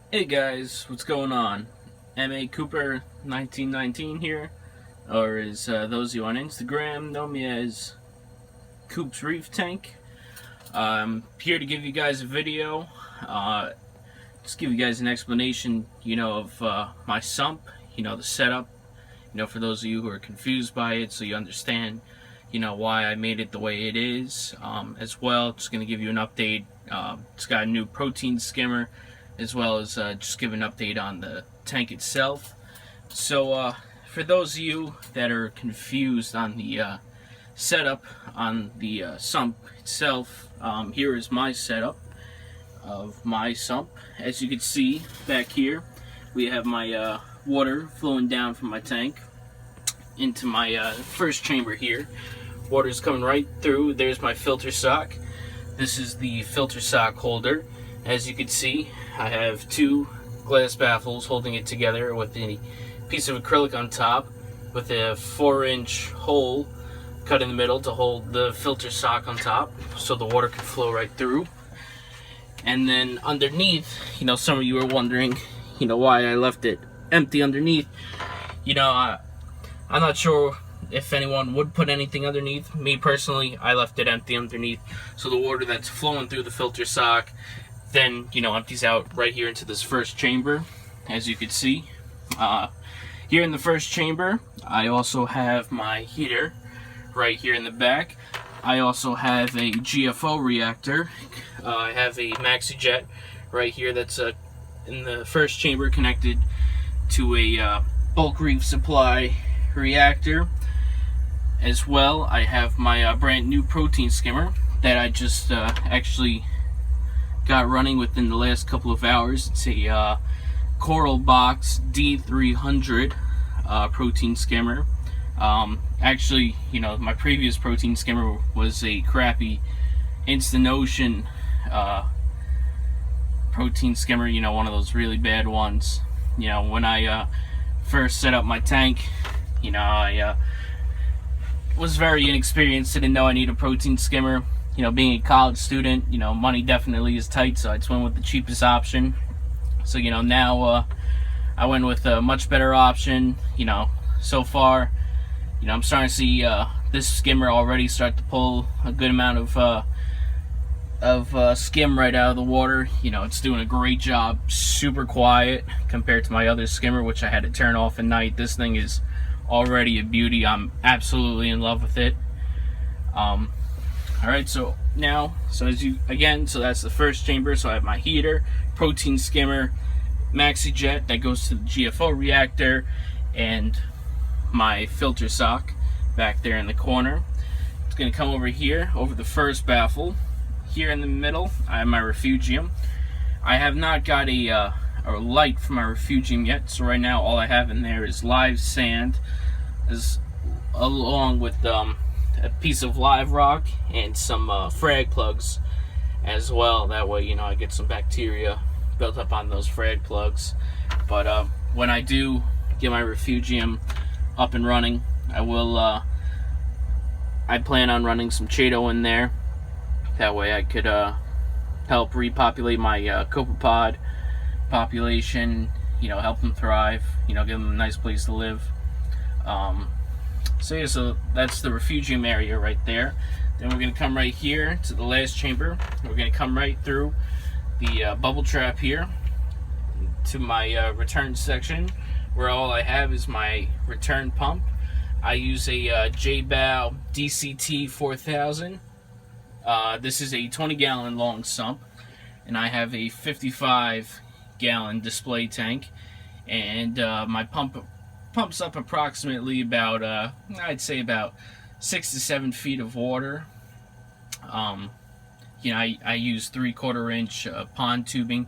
Hey guys, what's going on? M.A. Cooper 1919 here, or as those of you on Instagram know me as Coopsreeftank. I'm here to give you guys a video, just give you guys an explanation, of my sump, the setup, for those of you who are confused by it, so you understand, why I made it the way it is. As well, just going to give you an update. It's got a new protein skimmer, as well as just give an update on the tank itself. So for those of you that are confused on the setup on the sump itself, here is my setup of my sump. As you can see back here, we have my water flowing down from my tank into my first chamber here. Water's coming right through. There's my filter sock. This is the filter sock holder. As you can see, I have two glass baffles holding it together with a piece of acrylic on top with a 4-inch hole cut in the middle to hold the filter sock on top so the water can flow right through. And then underneath, some of you are wondering, why I left it empty underneath. I'm not sure if anyone would put anything underneath. Me personally, I left it empty underneath, so the water that's flowing through the filter sock then empties out right here into this first chamber. As you can see, here in the first chamber, I also have my heater right here in the back. I also have a GFO reactor. I have a MaxiJet right here that's in the first chamber connected to a bulk reef supply reactor. As well, I have my brand new protein skimmer that I just actually got running within the last couple of hours. It's a Coral Box D300 protein skimmer. Actually, my previous protein skimmer was a crappy Instant Ocean protein skimmer, one of those really bad ones. When I first set up my tank, I was very inexperienced, didn't know I need a protein skimmer. Being a college student, money definitely is tight, so I just went with the cheapest option. So, now I went with a much better option. So far, I'm starting to see this skimmer already start to pull a good amount of skim right out of the water. It's doing a great job, super quiet compared to my other skimmer, which I had to turn off at night. This thing is already a beauty. I'm absolutely in love with it. Alright, so that's the first chamber. So I have my heater, protein skimmer, MaxiJet that goes to the GFO reactor, and my filter sock back there in the corner. It's going to come over here, over the first baffle. Here in the middle, I have my refugium. I have not got a light for my refugium yet, so right now all I have in there is live sand, along with a piece of live rock and some frag plugs as well. That way, I get some bacteria built up on those frag plugs. But when I do get my refugium up and running, I plan on running some Chaeto in there. That way I could help repopulate my copepod population, help them thrive, give them a nice place to live. So that's the refugium area right there. Then we're going to come right here to the last chamber. We're going to come right through the bubble trap here to my return section, where all I have is my return pump. I use a J-Bow DCT 4000. This is a 20-gallon long sump, and I have a 55-gallon display tank, and my pumps up approximately about I'd say about 6 to 7 feet of water. I use 3/4 inch pond tubing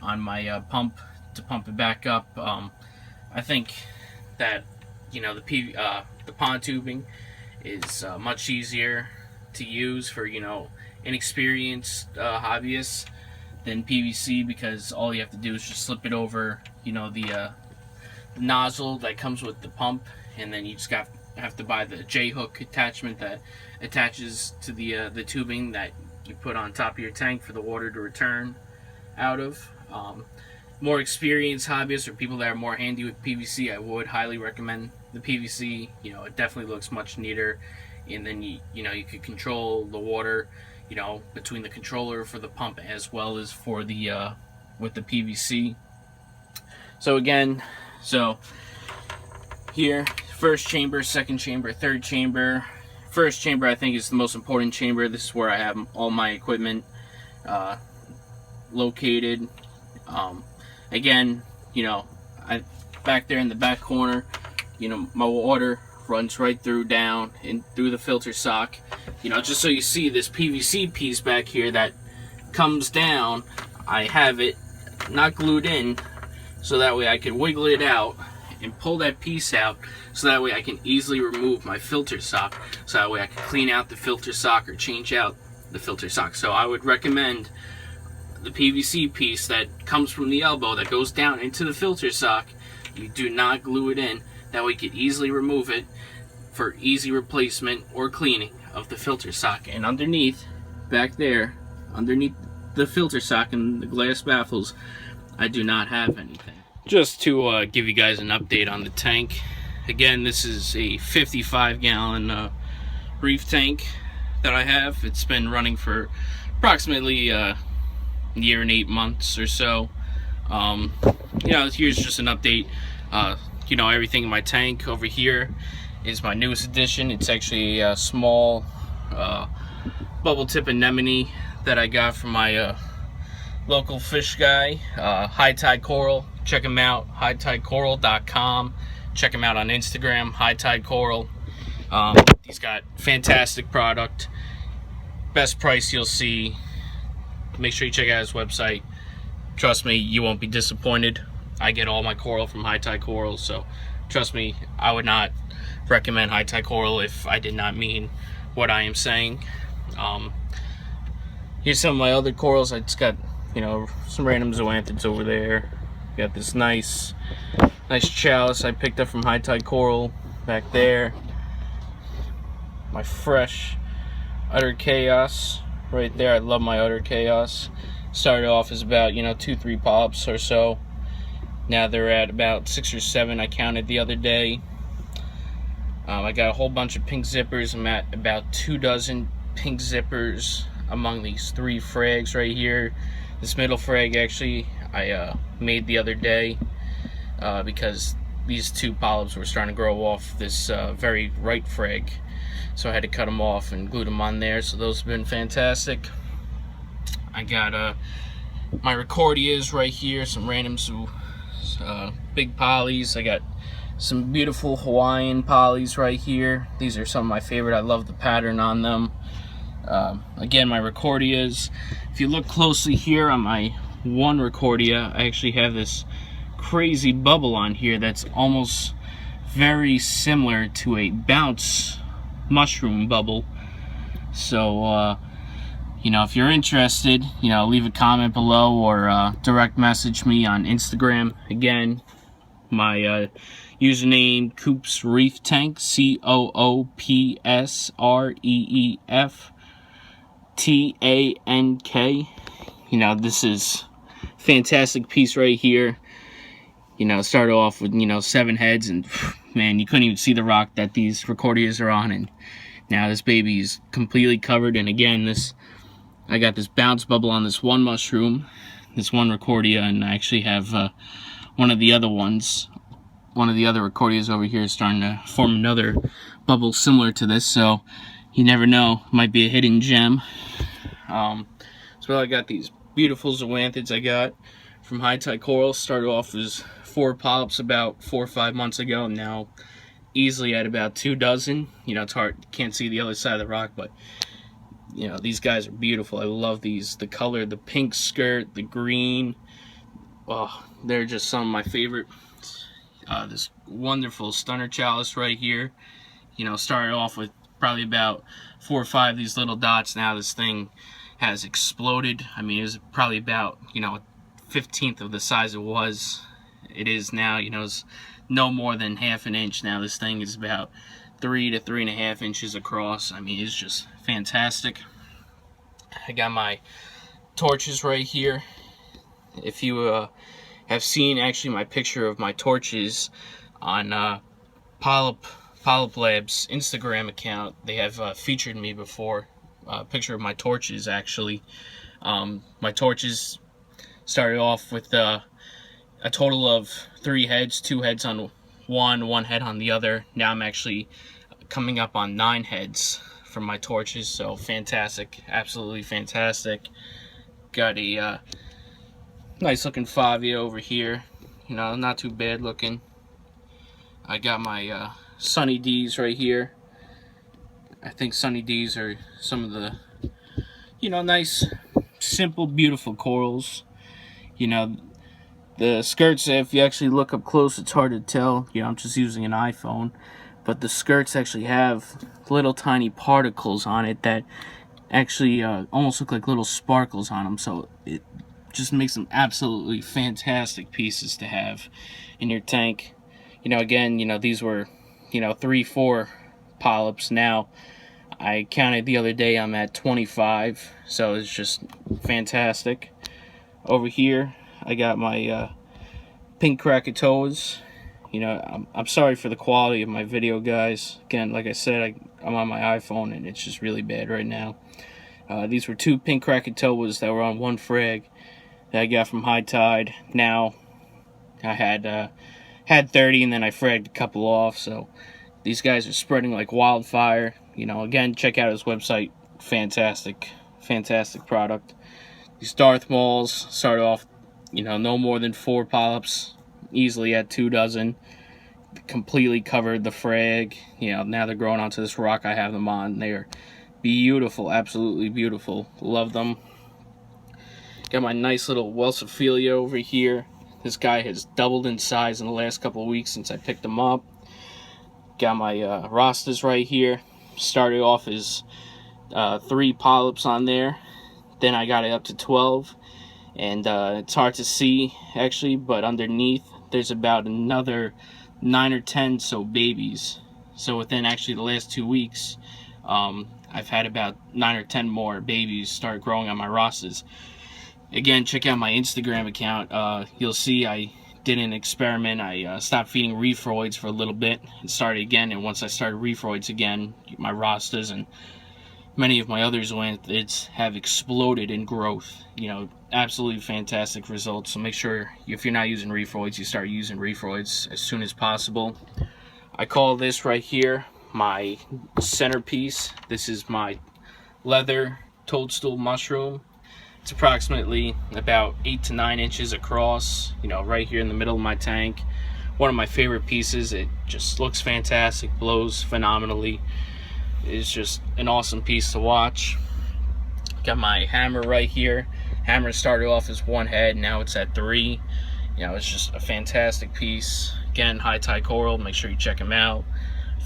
on my pump to pump it back up. I think that the pond tubing is much easier to use for inexperienced hobbyists than PVC, because all you have to do is just slip it over the nozzle that comes with the pump, and then you just have to buy the J-hook attachment that attaches to the tubing that you put on top of your tank for the water to return out of. more experienced hobbyists or people that are more handy with PVC, I would highly recommend the PVC. You know, it definitely looks much neater, and then you could control the water, between the controller for the pump as well as for the with the PVC. So again, here, first chamber, second chamber, third chamber. First chamber I think is the most important chamber. This is where I have all my equipment located. Again, back there in the back corner, my water runs right through down and through the filter sock. Just so you see this PVC piece back here that comes down, I have it not glued in, so that way I can wiggle it out and pull that piece out, so that way I can easily remove my filter sock, so that way I can clean out the filter sock or change out the filter sock. So I would recommend the PVC piece that comes from the elbow that goes down into the filter sock. You do not glue it in. That way you can easily remove it for easy replacement or cleaning of the filter sock. And underneath, back there, underneath the filter sock and the glass baffles, I do not have anything. Just to give you guys an update on the tank. Again, this is a 55-gallon Reef tank that I have. It's been running for approximately a year and 8 months or so. Here's just an update. Everything in my tank over here is my newest addition. It's actually a small bubble tip anemone that I got from my local fish guy, High Tide Coral. Check him out, hightidecoral.com. Check him out on Instagram, High Tide Coral. He's got fantastic product, best price you'll see. Make sure you check out his website. Trust me, you won't be disappointed. I get all my coral from High Tide Coral, so trust me, I would not recommend High Tide Coral if I did not mean what I am saying. Here's some of my other corals. I just got, some random zoanthids over there. Got this nice chalice I picked up from High Tide Coral back there. My fresh Utter Chaos right there. I love my Utter Chaos. Started off as about 2-3 polyps or so. Now they're at about 6 or 7 I counted the other day. I got a whole bunch of pink zippers. I'm at about 2 dozen pink zippers among these 3 frags right here. This middle frag actually I made the other day because these 2 polyps were starting to grow off this very right frag, so I had to cut them off and glue them on there. So those have been fantastic. I got my Recordias right here, some random big polys. I got some beautiful Hawaiian polys right here. These are some of my favorite. I love the pattern on them. Again, my Recordias. If you look closely here on my one Recordia, I actually have this crazy bubble on here that's almost very similar to a bounce mushroom bubble. So if you're interested, leave a comment below or direct message me on Instagram. Again, my username Coopsreeftank, COOPSREEFTANK. This is fantastic piece right here. Started off with 7 heads, and man, you couldn't even see the rock that these Recordias are on, and now this baby is completely covered. And again, I got this bounce bubble on this one mushroom, this one Recordia, and I actually have one of the other Recordias over here is starting to form another bubble similar to this, so you never know, might be a hidden gem. So I got these beautiful zoanthids I got from High Tide Coral. Started off as 4 polyps about 4 or 5 months ago, and now easily at about 2 dozen. It's hard, can't see the other side of the rock, but these guys are beautiful. I love these, the color, the pink skirt, the green. Oh, they're just some of my favorite. This wonderful stunner chalice right here. Started off with probably about 4 or 5 of these little dots. Now this thing has exploded. I mean, it was probably about 1/15 of the size it is now. It's no more than ½ an inch. Now this thing is about 3 to 3.5 inches across. I mean, it's just fantastic. I got my torches right here. If you have seen actually my picture of my torches on Polyp Labs Instagram account. They have featured me before. Picture of my torches actually. My torches started off with a total of 3 heads, 2 heads on one head on the other. Now I'm actually coming up on 9 heads from my torches, so fantastic, absolutely fantastic. Got a nice looking Favia over here, you know, not too bad looking. I got my Sunny D's right here. I think Sunny D's are some of the, you know, nice, simple, beautiful corals. You know, the skirts, if you actually look up close, it's hard to tell. You know, I'm just using an iPhone. But the skirts actually have little tiny particles on it that actually almost look like little sparkles on them. So it just makes them absolutely fantastic pieces to have in your tank. You know, again, you know, these were, you know, 3-4 polyps. Now, I counted the other day, I'm at 25. So it's just fantastic. Over here, I got my pink Krakatoas. You know, I'm sorry for the quality of my video, guys. Again, like I said, I'm on my iPhone and it's just really bad right now. These were 2 pink Krakatoas that were on 1 frag that I got from High Tide. Now, I had 30 and then I fragged a couple off. So these guys are spreading like wildfire. You know, again, check out his website. Fantastic, fantastic product. These Darth Mauls started off, you know, no more than 4 polyps. Easily at 2 dozen. Completely covered the frag. You know, now they're growing onto this rock I have them on. They're beautiful, absolutely beautiful. Love them. Got my nice little Welsophilia over here. This guy has doubled in size in the last couple of weeks since I picked him up. Got my Rastas right here. Started off as 3 polyps on there. Then I got it up to 12. And it's hard to see actually, but underneath there's about another 9 or 10 babies. So within actually the last 2 weeks, I've had about 9 or 10 more babies start growing on my Rastas. Again, check out my Instagram account. You'll see I did an experiment. I stopped feeding Reefroids for a little bit and started again. And once I started Reefroids again, my Rastas and many of my others have exploded in growth. You know, absolutely fantastic results. So make sure, if you're not using Reefroids, you start using Reefroids as soon as possible. I call this right here my centerpiece. This is my leather toadstool mushroom. It's approximately about 8 to 9 inches across, you know, right here in the middle of my tank. One of my favorite pieces. It just looks fantastic, blows phenomenally. It's just an awesome piece to watch. Got my hammer right here. Hammer started off as 1 head, now it's at 3. You know, it's just a fantastic piece. Again, High Tide Coral, make sure you check them out.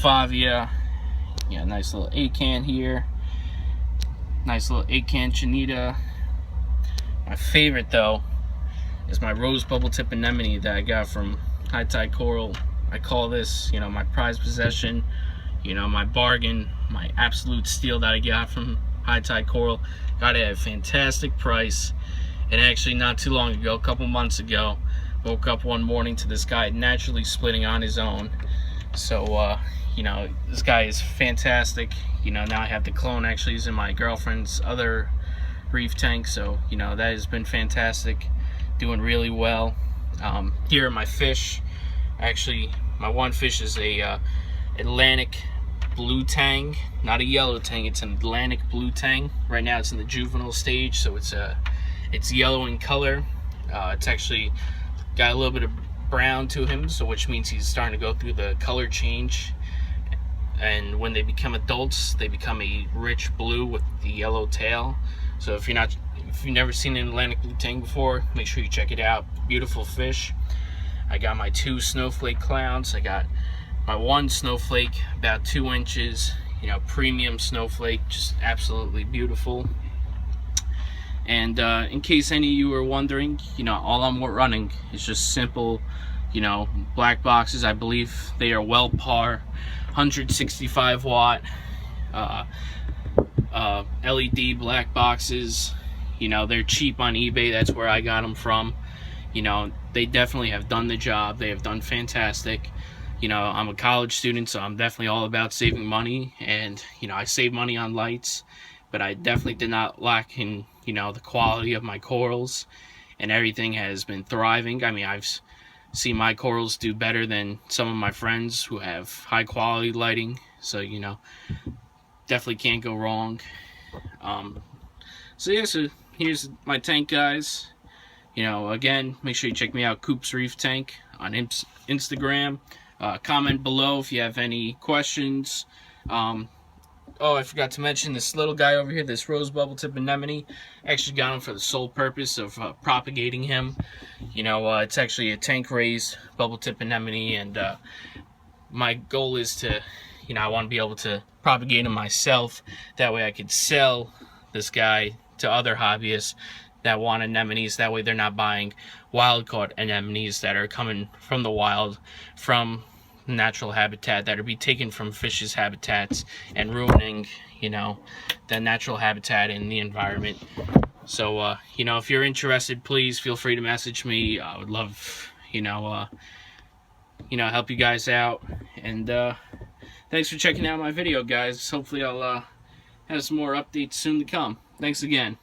Favia, yeah, nice little 8-can here. Nice little 8-can Chinita. My favorite though is my rose bubble tip anemone that I got from High Tide Coral. I call this, you know, my prized possession. You know, my bargain, my absolute steal that I got from High Tide Coral. Got it at a fantastic price. And actually not too long ago, a couple months ago, woke up one morning to this guy naturally splitting on his own. So, you know, this guy is fantastic. You know, now I have the clone actually using my girlfriend's other reef tank. So, you know, that has been fantastic. Doing really well. Here are my fish. Actually, my one fish is a Atlantic blue tang, not a yellow tang. It's an Atlantic blue tang. Right now it's in the juvenile stage, so it's yellow in color. It's actually got a little bit of brown to him, so which means he's starting to go through the color change. And when they become adults, they become a rich blue with the yellow tail. So if you've never seen an Atlantic blue tang before, make sure you check it out. Beautiful fish. I got my 2 snowflake clowns. I got my 1 snowflake, about 2 inches, you know, premium snowflake, just absolutely beautiful. And in case any of you are wondering, you know, all I'm running is just simple, you know, black boxes. I believe they are well par, 165 watt LED black boxes. You know, they're cheap on eBay. That's where I got them from. You know, they definitely have done the job. They have done fantastic. You know, I'm a college student, so I'm definitely all about saving money, and you know, I save money on lights, but I definitely did not lack in, you know, the quality of my corals, and everything has been thriving. I mean, I've seen my corals do better than some of my friends who have high quality lighting, so you know, definitely can't go wrong. So yeah, so here's my tank, guys. You know, again, make sure you check me out, Coopsreeftank, on Instagram. Comment below if you have any questions. Oh, I forgot to mention this little guy over here, this rose bubble tip anemone. I actually got him for the sole purpose of propagating him. You know, it's actually a tank raised bubble tip anemone, and my goal is to, you know, I want to be able to propagate him myself. That way I could sell this guy to other hobbyists that want anemones. That way they're not buying wild caught anemones that are coming from the wild, from natural habitat, that are be taken from fish's habitats and ruining, you know, the natural habitat in the environment. So you know, if you're interested, please feel free to message me. I would love, you know, help you guys out. And thanks for checking out my video, guys. Hopefully I'll have some more updates soon to come. Thanks again.